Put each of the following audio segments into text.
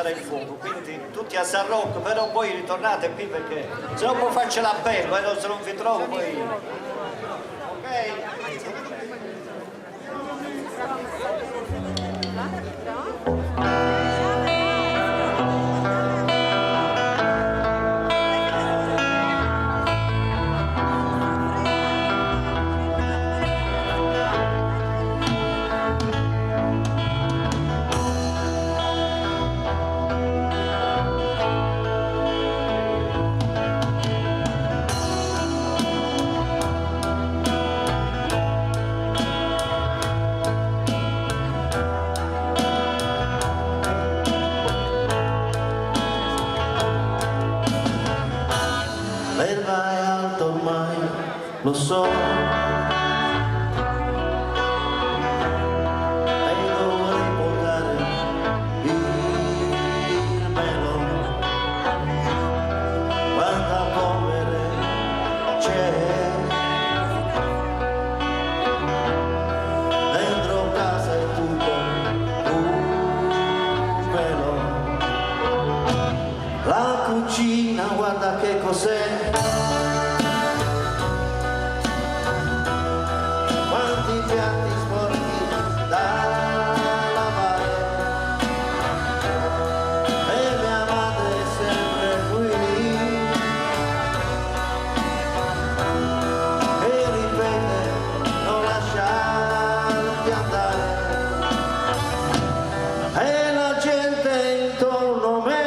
accendere il fuoco, quindi tutti a San Rocco, però poi ritornate qui perché se no poi faccio l'appello e se non vi trovo poi... Ok? L'erba è alta ormai, lo so, e dovrei portare il melo. Quanta polvere c'è dentro casa e tutto un pelo. La cucina, guarda che cos'è. Quanti piatti sporchi da lavare e mia madre è sempre qui e ripete non lasciarti andare e la gente intorno a me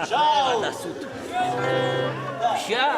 Ciao! Ciao!